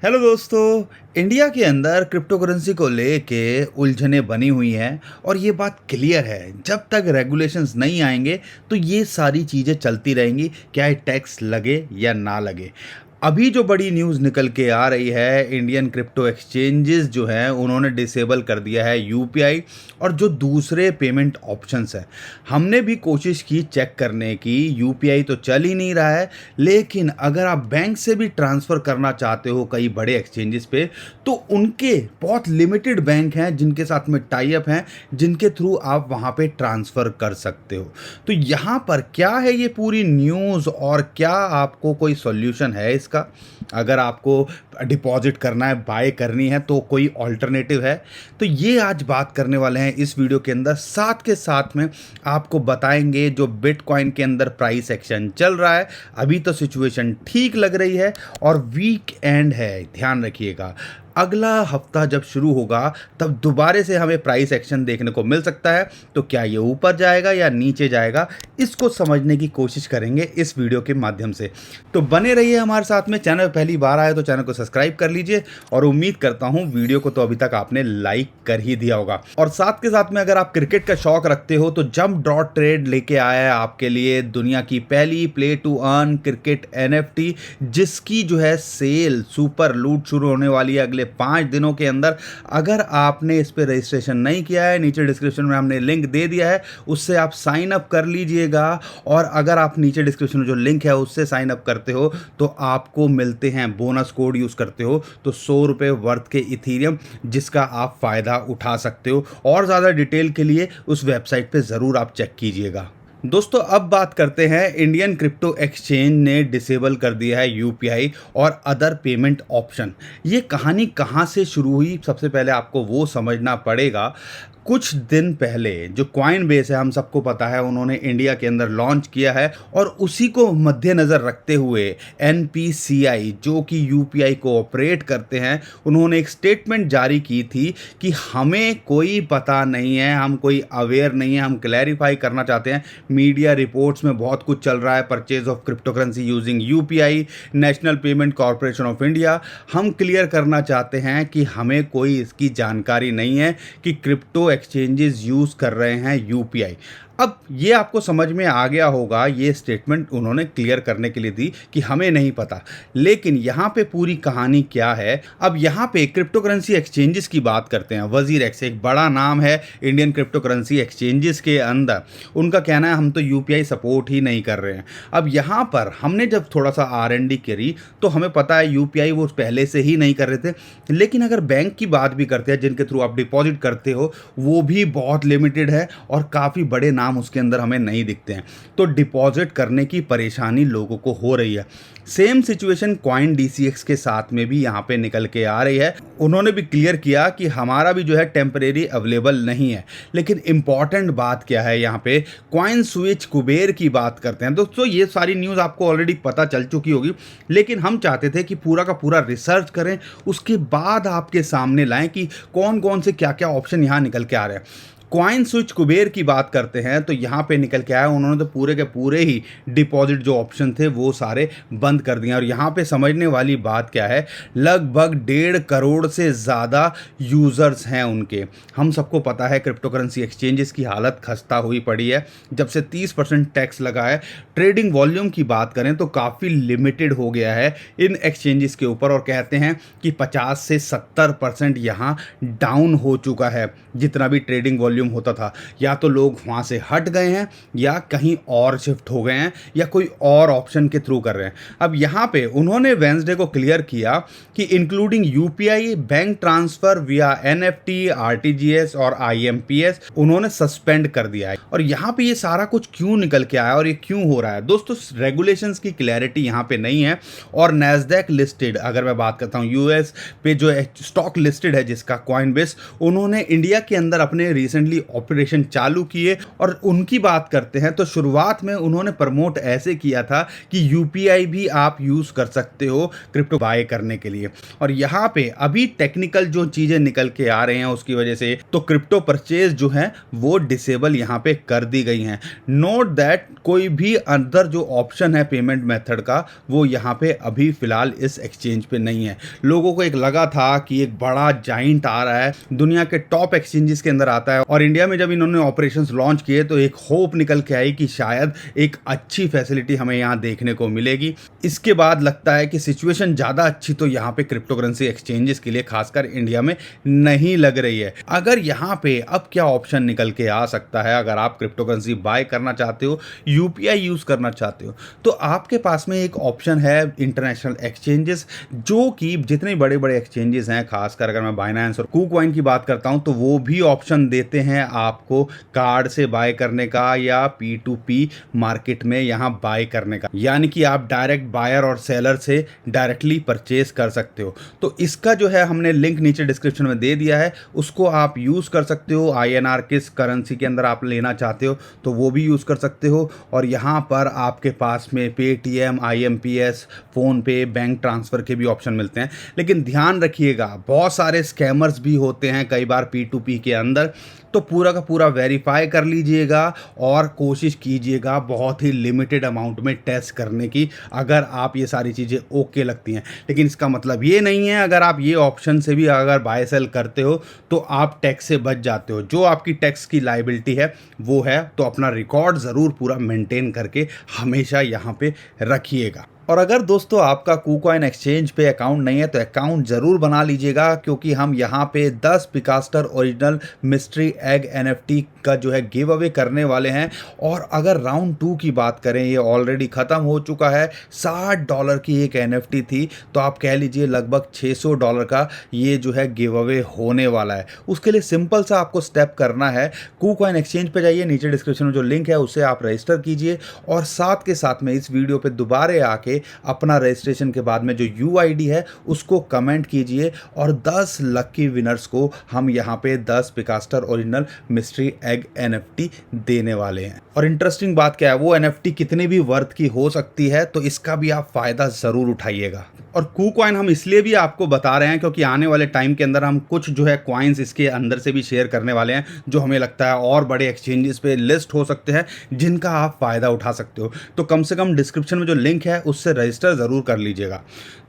Hello दोस्तों। India के अंदर क्रिप्टो करेंसी को लेके उलझनें बनी हुई हैं और ये बात क्लियर है, जब तक रेगुलेशंस नहीं आएंगे तो ये सारी चीज़ें चलती रहेंगी, चाहे टैक्स लगे या ना लगे। अभी जो बड़ी न्यूज़ निकल के आ रही है, इंडियन क्रिप्टो एक्सचेंजेस जो हैं उन्होंने डिसेबल कर दिया है यूपीआई और जो दूसरे पेमेंट ऑप्शंस हैं। हमने भी कोशिश की चेक करने की, यूपीआई तो चल ही नहीं रहा है। लेकिन अगर आप बैंक से भी ट्रांसफ़र करना चाहते हो कई बड़े एक्सचेंजेस पे, तो उनके बहुत लिमिटेड बैंक हैं जिनके साथ में टाई अप हैं, जिनके थ्रू आप वहाँ पे ट्रांसफ़र कर सकते हो। तो यहाँ पर क्या है ये पूरी न्यूज़ और क्या आपको कोई सॉल्यूशन है इसका? अगर आपको डिपॉजिट करना है, बाय करनी है, तो कोई ऑल्टरनेटिव है? तो ये आज बात करने वाले हैं इस वीडियो के अंदर। साथ के साथ में आपको बताएंगे जो बिटकॉइन के अंदर प्राइस एक्शन चल रहा है, अभी तो सिचुएशन ठीक लग रही है और वीक एंड है, ध्यान रखिएगा। अगला हफ्ता जब शुरू होगा तब दोबारा से हमें प्राइस एक्शन देखने को मिल सकता है। तो क्या ये ऊपर जाएगा या नीचे जाएगा, इसको समझने की कोशिश करेंगे इस वीडियो के माध्यम से। तो बने रहिए हमारे साथ में। चैनल पहली बार आए तो चैनल को सब्सक्राइब कर लीजिए और उम्मीद करता हूँ वीडियो को तो अभी तक आपने लाइक कर ही दिया होगा। और साथ के साथ में अगर आप क्रिकेट का शौक रखते हो तो जंप डॉट ट्रेड लेके आया है आपके लिए दुनिया की पहली play to earn cricket NFT, जिसकी जो है सेल सुपर लूट शुरू होने वाली है अगले 5 दिनों के अंदर। अगर आपने इस पर रजिस्ट्रेशन नहीं किया है, नीचे डिस्क्रिप्शन में हमने लिंक दे दिया है, उससे आप साइन अप कर लीजिएगा। और अगर आप नीचे डिस्क्रिप्शन में जो लिंक है उससे साइन अप करते हो तो आपको मिलते हैं बोनस कोड, यूज़ करते हो तो 100 रुपये वर्थ के इथीरियम, जिसका आप फ़ायदा उठा सकते हो। और ज़्यादा डिटेल के लिए उस वेबसाइट पे ज़रूर आप चेक कीजिएगा। दोस्तों अब बात करते हैं, इंडियन क्रिप्टो एक्सचेंज ने डिसेबल कर दिया है यूपीआई और अदर पेमेंट ऑप्शन। ये कहानी कहाँ से शुरू हुई, सबसे पहले आपको वो समझना पड़ेगा। कुछ दिन पहले जो कॉइन बेस है, हम सबको पता है, उन्होंने इंडिया के अंदर लॉन्च किया है और उसी को मद्देनज़र रखते हुए एनपीसीआई जो कि यूपीआई को ऑपरेट करते हैं, उन्होंने एक स्टेटमेंट जारी की थी कि हमें कोई पता नहीं है, हम कोई अवेयर नहीं है, हम क्लैरिफाई करना चाहते हैं। मीडिया रिपोर्ट्स में बहुत कुछ चल रहा है, purchase of crypto currency using UPI, national payment corporation of India. हम क्लियर करना चाहते हैं कि हमें कोई इसकी जानकारी नहीं है कि क्रिप्टो एक्सचेंजेस यूज़ कर रहे हैं यूपीआई। अब ये आपको समझ में आ गया होगा, ये स्टेटमेंट उन्होंने क्लियर करने के लिए दी कि हमें नहीं पता। लेकिन यहाँ पे पूरी कहानी क्या है, अब यहाँ पे क्रिप्टो करेंसी एक्सचेंजेस की बात करते हैं। वजीरेक्स एक बड़ा नाम है इंडियन क्रिप्टो करेंसी एक्सचेंजेस के अंदर। उनका कहना है हम तो यूपीआई सपोर्ट ही नहीं कर रहे हैं। अब यहाँ पर हमने जब थोड़ा सा आरएनडी करी तो हमें पता है यूपीआई वो पहले से ही नहीं कर रहे थे। लेकिन अगर बैंक की बात भी करते हैं जिनके थ्रू आप डिपॉजिट करते हो, वो भी बहुत लिमिटेड है और काफ़ी बड़े नाम उसके अंदर हमें नहीं दिखते हैं। तो डिपॉजिट करने की परेशानी लोगों को हो रही है। सेम सिचुएशन कॉइन डीसीएक्स के साथ में भी यहाँ पे निकल के आ रही है। उन्होंने भी क्लियर किया कि हमारा भी जो है टेम्परेरी अवेलेबल नहीं है। लेकिन इंपॉर्टेंट बात क्या है, यहाँ पे कॉइन स्विच कुबेर की बात करते हैं। दोस्तों ये सारी न्यूज़ आपको ऑलरेडी पता चल चुकी होगी, लेकिन हम चाहते थे कि पूरा का पूरा रिसर्च करें, उसके बाद आपके सामने लाएं कि कौन कौन से क्या क्या ऑप्शन यहाँ निकल के आ रहे हैं। कॉइन स्विच कुबेर की बात करते हैं तो यहाँ पे निकल के आया, उन्होंने तो पूरे के पूरे ही डिपॉजिट जो ऑप्शन थे वो सारे बंद कर दिए। और यहाँ पे समझने वाली बात क्या है, लगभग 1.5 करोड़ से ज़्यादा यूज़र्स हैं उनके। हम सबको पता है क्रिप्टो करेंसी एक्सचेंजेस की हालत खस्ता हुई पड़ी है जब से 30% टैक्स लगा है। ट्रेडिंग वॉल्यूम की बात करें तो काफ़ी लिमिटेड हो गया है इन एक्सचेंजेस के ऊपर, और कहते हैं कि 50 से 70% यहाँ डाउन हो चुका है। जितना भी ट्रेडिंग वॉल्यूम होता था, या तो लोग वहाँ से हट गए हैं या कहीं और शिफ्ट हो गए हैं या कोई और ऑप्शन के थ्रू कर रहे हैं। अब यहाँ पे उन्होंने वेंसडे को क्लियर किया कि इंक्लूडिंग यूपीआई, बैंक ट्रांसफर विया एनएफटी, आरटीजीएस और आईएमपीएस उन्होंने सस्पेंड कर दिया है। और यहाँ पे ये सारा कुछ क्यों निकल के आया और ये क्यों हो रहा है? दोस्तों रेगुलेशंस की क्लैरिटी यहाँ पे नहीं है। और नैस्डैक लिस्टेड, अगर मैं बात करता हूँ यूएस पे जो स्टॉक लिस्टेड है जिसका कॉइनबेस, उन्होंने इंडिया के अंदर अपने रिसेंटली रिसेंटली ऑपरेशन चालू किए और उनकी बात करते हैं तो शुरुआत में उन्होंने प्रमोट ऐसे किया था कि यूपीआई भी आप यूज़ कर सकते हो क्रिप्टो बाय करने के लिए। और यहाँ पे अभी टेक्निकल जो चीज़ें निकल के आ रहे हैं उसकी वजह से तो क्रिप्टो परचेज जो है वो डिसेबल यहाँ पे कर दी गई हैं। नोट दैट कोई भी अंदर जो ऑप्शन है पेमेंट मेथड का वो यहाँ पे अभी फिलहाल इस एक्सचेंज पे नहीं है। लोगों को एक लगा था कि एक बड़ा जाइंट आ रहा है, दुनिया के टॉप एक्सचेंजेस के अंदर आता है, और इंडिया में जब इन्होंने ऑपरेशंस लॉन्च किए तो एक होप निकल के आई कि शायद एक अच्छी फैसिलिटी हमें यहाँ देखने को मिलेगी। इसके बाद लगता है कि सिचुएशन ज़्यादा अच्छी तो यहाँ पे क्रिप्टो करेंसी एक्सचेंजेस के लिए खासकर इंडिया में नहीं लग रही है। अगर यहाँ पे अब क्या ऑप्शन निकल के आ सकता है, अगर आप क्रिप्टो करेंसी बाय करना चाहते हो, यूपीआई यूज़ करना चाहते हो, तो आपके पास में एक ऑप्शन है इंटरनेशनल एक्सचेंजेस, जो कि जितने बड़े बड़े एक्सचेंजेस हैं, खासकर अगर मैं बाइनेंस और कूकॉइन की बात करता हूं तो वो भी ऑप्शन देते हैं आपको कार्ड से बाय करने का या P2P मार्केट में यहां बाय करने का, यानी कि आप डायरेक्ट बायर और सेलर से डायरेक्टली परचेज कर सकते हो। तो इसका जो है हमने लिंक नीचे डिस्क्रिप्शन में दे दिया है, उसको आप यूज़ कर सकते हो। INR किस करेंसी के अंदर आप लेना चाहते हो तो वो भी यूज़ कर सकते हो। और यहाँ पर आपके पास में Paytm, IMPS, PhonePe, bank transfer के भी ऑप्शन मिलते हैं। लेकिन ध्यान रखिएगा, बहुत सारे स्कैमर्स भी होते हैं कई बार P2P के अंदर, तो पूरा का पूरा वेरीफाई कर लीजिएगा और कोशिश कीजिएगा बहुत ही लिमिटेड अमाउंट में टेस्ट करने की, अगर आप ये सारी चीज़ें ओके लगती हैं। लेकिन इसका मतलब ये नहीं है अगर आप ये ऑप्शन से भी अगर बाय सेल करते हो तो आप टैक्स से बच जाते हो। जो आपकी टैक्स की लायबिलिटी है वो है, तो अपना रिकॉर्ड ज़रूर पूरा मेंटेन करके हमेशा यहाँ पे रखिएगा। और अगर दोस्तों आपका कूकॉइन एक्सचेंज पे अकाउंट नहीं है तो अकाउंट ज़रूर बना लीजिएगा, क्योंकि हम यहाँ पे 10 पिकास्टर ओरिजिनल मिस्ट्री एग NFT का जो है गिव अवे करने वाले हैं। और अगर राउंड 2 की बात करें, ये ऑलरेडी ख़त्म हो चुका है। $60 की एक NFT थी, तो आप कह लीजिए लगभग $600 का ये जो है गिव अवे होने वाला है। उसके लिए सिंपल सा आपको स्टेप करना है, कूकॉइन एक्सचेंज पे जाइए, नीचे डिस्क्रिप्शन में जो लिंक है उससे आप रजिस्टर कीजिए, और साथ के साथ में इस वीडियो पे दोबारा आके अपना रजिस्ट्रेशन के बाद में जो UID है उसको कमेंट कीजिए, और 10 लकी विनर्स को हम यहाँ पे 10 पिकास्टर ओरिजिनल मिस्ट्री एग NFT देने वाले हैं। और इंटरेस्टिंग बात क्या है, वो NFT कितने भी वर्थ की हो सकती है, तो इसका भी आप फ़ायदा ज़रूर उठाइएगा। और कूकॉइन हम इसलिए भी आपको बता रहे हैं क्योंकि आने वाले टाइम के अंदर हम कुछ जो है कॉइन्स इसके अंदर से भी शेयर करने वाले हैं, जो हमें लगता है और बड़े एक्सचेंजेस पे लिस्ट हो सकते हैं, जिनका आप फ़ायदा उठा सकते हो। तो कम से कम डिस्क्रिप्शन में जो लिंक है उससे रजिस्टर ज़रूर कर लीजिएगा।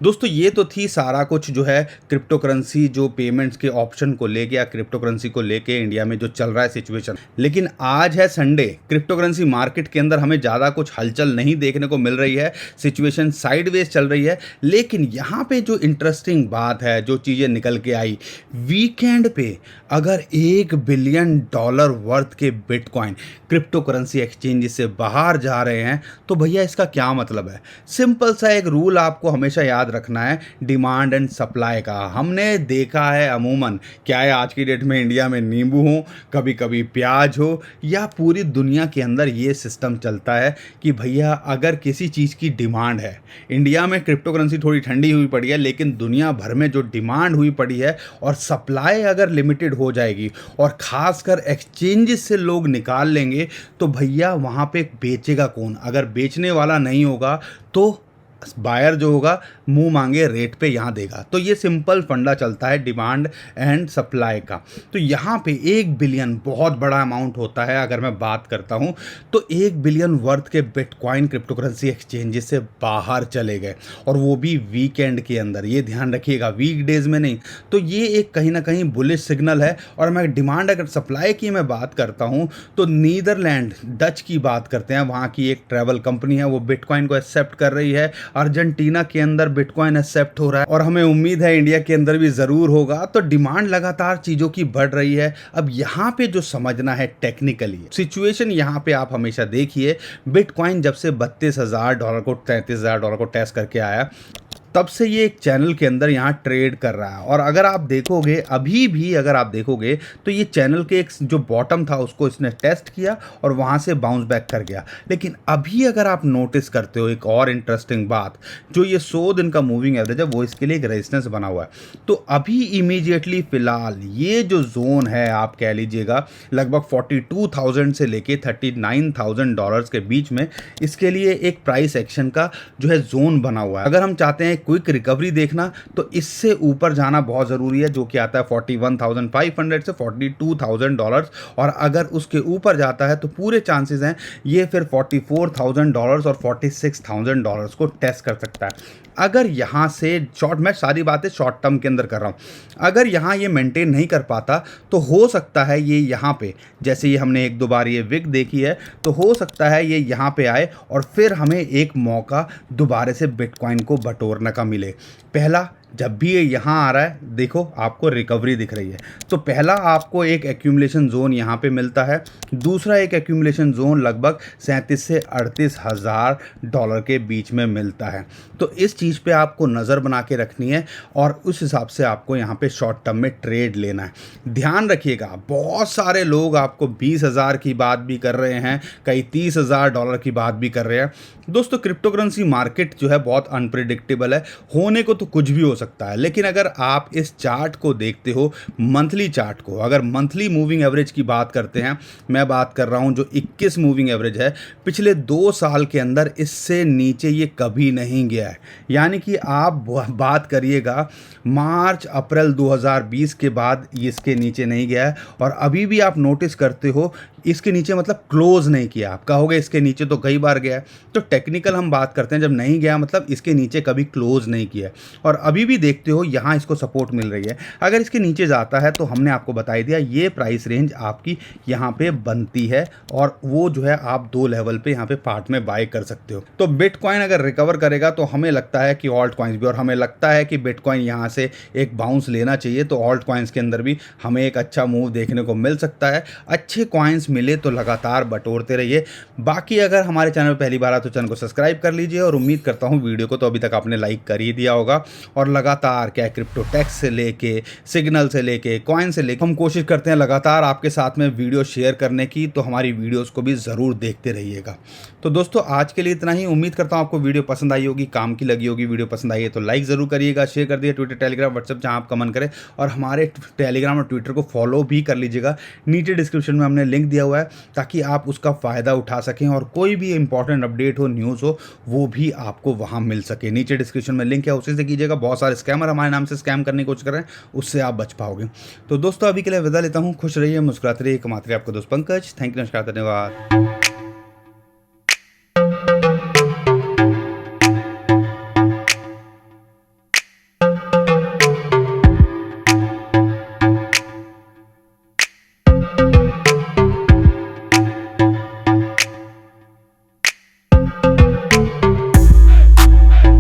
दोस्तों ये तो थी सारा कुछ जो है क्रिप्टो करेंसी जो पेमेंट्स के ऑप्शन को लेके या क्रिप्टो करेंसी को लेके इंडिया में जो चल रहा है सिचुएशन। लेकिन आज है संडे, क्रिप्टो करेंसी मार्केट के अंदर हमें ज़्यादा कुछ हलचल नहीं देखने को मिल रही है, सिचुएशन साइडवेज चल रही है। लेकिन यहाँ पे जो इंटरेस्टिंग बात है, जो चीज़ें निकल के आई, वीकेंड पे अगर $1 बिलियन वर्थ के बिटकॉइन क्रिप्टो करेंसी एक्सचेंज से बाहर जा रहे हैं, तो भैया इसका क्या मतलब है। सिंपल सा एक रूल आपको हमेशा याद रखना है, डिमांड एंड सप्लाई का। हमने देखा है अमूमन, क्या है आज की डेट में इंडिया में नींबू हो, कभी कभी प्याज हो, या पूरी दुनिया के अंदर ये सिस्टम चलता है कि भैया अगर किसी चीज़ की डिमांड है, इंडिया में क्रिप्टो करेंसी थोड़ी ठंडी हुई पड़ी है, लेकिन दुनिया भर में जो डिमांड हुई पड़ी है और सप्लाई अगर लिमिटेड हो जाएगी और ख़ासकर एक्सचेंजेस से लोग निकाल लेंगे, तो भैया वहाँ पे बेचेगा कौन। अगर बेचने वाला नहीं होगा तो बायर जो होगा मुंह मांगे रेट पे यहाँ देगा। तो ये सिंपल फंडा चलता है डिमांड एंड सप्लाई का। तो यहाँ पे 1 बिलियन बहुत बड़ा अमाउंट होता है। अगर मैं बात करता हूँ तो 1 बिलियन वर्थ के बिटकॉइन क्रिप्टो करेंसी एक्सचेंजेस से बाहर चले गए, और वो भी वीकेंड के अंदर। ये ध्यान रखिएगा, वीकडेज में नहीं। तो ये एक कहीं ना कहीं बुलिश सिग्नल है। और मैं डिमांड अगर सप्लाई की मैं बात करता हूँ तो नीदरलैंड डच की बात करते हैं, वहाँ की एक ट्रैवल कंपनी है, वो बिटकॉइन को एक्सेप्ट कर रही है। अर्जेंटीना के अंदर बिटकॉइन एक्सेप्ट हो रहा है, और हमें उम्मीद है इंडिया के अंदर भी ज़रूर होगा। तो डिमांड लगातार चीज़ों की बढ़ रही है। अब यहाँ पे जो समझना है टेक्निकली सिचुएशन, यहाँ पे आप हमेशा देखिए, बिटकॉइन जब से $32,000 को $33,000 को टेस्ट करके आया, तब से ये एक चैनल के अंदर यहाँ ट्रेड कर रहा है। और अगर आप देखोगे, अभी भी अगर आप देखोगे तो ये चैनल के एक जो बॉटम था उसको इसने टेस्ट किया और वहाँ से बाउंस बैक कर गया। लेकिन अभी अगर आप नोटिस करते हो एक और इंटरेस्टिंग बात, जो ये 100 दिन का मूविंग एवरेज है वो इसके लिए एक रेजिस्टेंस बना हुआ है। तो अभी इमीडिएटली फिलहाल ये जो जोन है आप कह लीजिएगा लगभग 42,000 से लेके $39,000 के बीच में, इसके लिए एक प्राइस एक्शन का जो है जोन बना हुआ है। अगर हम चाहते हैं क्विक रिकवरी देखना तो इससे ऊपर जाना बहुत ज़रूरी है, जो कि आता है 41,500 से $42,000। और अगर उसके ऊपर जाता है तो पूरे चांसेस हैं ये फिर $44,000 और $46,000 को टेस्ट कर सकता है। अगर यहाँ से शॉर्ट, मैं सारी बातें शॉर्ट टर्म के अंदर कर रहा हूँ, अगर यहाँ ये मेंटेन नहीं कर पाता तो हो सकता है ये यहाँ पे, जैसे ये हमने एक दो बार ये विक देखी है, तो हो सकता है ये यहाँ पे आए और फिर हमें एक मौका दोबारा से बिटकॉइन को बटोरने का मिले। पहला, जब भी ये यहाँ आ रहा है देखो आपको रिकवरी दिख रही है, तो पहला आपको एक एक्यूमुलेशन जोन यहाँ पे मिलता है। दूसरा एक एक्यूमुलेशन जोन लगभग 37 से 38,000 डॉलर के बीच में मिलता है। तो इस चीज़ पे आपको नज़र बना के रखनी है और उस हिसाब से आपको यहाँ पे शॉर्ट टर्म में ट्रेड लेना है। ध्यान रखिएगा, बहुत सारे लोग आपको 20,000 की बात भी कर रहे हैं, कई $30,000 की बात भी कर रहे हैं। दोस्तों, क्रिप्टो करेंसी मार्केट जो है बहुत अनप्रिडिक्टेबल है, होने को तो कुछ भी हो सकता है। लेकिन अगर आप इस चार्ट को देखते हो, मंथली चार्ट को, अगर मंथली मूविंग एवरेज की बात करते हैं, मैं बात कर रहा हूं जो 21 मूविंग एवरेज है, पिछले 2 साल के अंदर इससे नीचे ये कभी नहीं गया है। यानी कि आप बात करिएगा मार्च अप्रैल 2020 के बाद ये इसके नीचे नहीं गया है। और अभी भी आप नोटिस करते हो इसके नीचे मतलब क्लोज नहीं किया। आप कहोगे इसके नीचे तो कई बार गया है, तो टेक्निकल हम बात करते हैं, जब नहीं गया मतलब इसके नीचे कभी क्लोज नहीं किया। और अभी भी देखते हो यहाँ इसको सपोर्ट मिल रही है। अगर इसके नीचे जाता है तो हमने आपको बता दिया ये प्राइस रेंज आपकी यहाँ पे बनती है और वो जो है आप 2 लेवल पे यहाँ पे पार्ट में बाय कर सकते हो। तो बिटकॉइन अगर रिकवर करेगा तो हमें लगता है कि ऑल्ट कॉइन्स भी, और हमें लगता है कि बिटकॉइन यहाँ से एक बाउंस लेना चाहिए, तो ऑल्ट कॉइन्स के अंदर भी हमें एक अच्छा मूव देखने को मिल सकता है। अच्छे कॉइन्स मिले तो लगातार बटोरते रहिए। बाकी अगर हमारे चैनल पर पहली बार आए तो चैनल को सब्सक्राइब कर लीजिए और उम्मीद करता हूँ वीडियो को तो अभी तक आपने लाइक कर ही दिया होगा। और लगातार क्या क्रिप्टो टैक्स से लेके, सिग्नल से लेके, कॉइन से लेके हम कोशिश करते हैं लगातार आपके साथ में वीडियो शेयर करने की, तो हमारी वीडियोस को भी ज़रूर देखते रहिएगा। तो दोस्तों आज के लिए इतना ही। उम्मीद करता हूँ आपको वीडियो पसंद आई होगी, काम की लगी होगी। वीडियो पसंद आई है तो लाइक ज़रूर करिएगा, शेयर कर दिए, ट्विटर, टेलीग्राम, व्हाट्सएप जहाँ आप कमेंट करें, और हमारे टेलीग्राम और ट्विटर को फॉलो भी कर लीजिएगा। नीचे डिस्क्रिप्शन में हमने लिंक दिया हुआ है ताकि आप उसका फ़ायदा उठा सकें और कोई भी इंपॉर्टेंट अपडेट हो, न्यूज़ हो, वो भी आपको वहाँ मिल सके। नीचे डिस्क्रिप्शन में लिंक है, उसी से कीजिएगा। बहुत सारे स्कैमर हमारे नाम से स्कैम करने की कोशिश कर रहे हैं, उससे आप बच पाओगे। तो दोस्तों अभी के लिए विदा लेता हूँ। खुश रहिए, मुस्कुराते रहिए, कमाते रहिए। आपका दोस्त पंकज। थैंक यू, नमस्कार, धन्यवाद।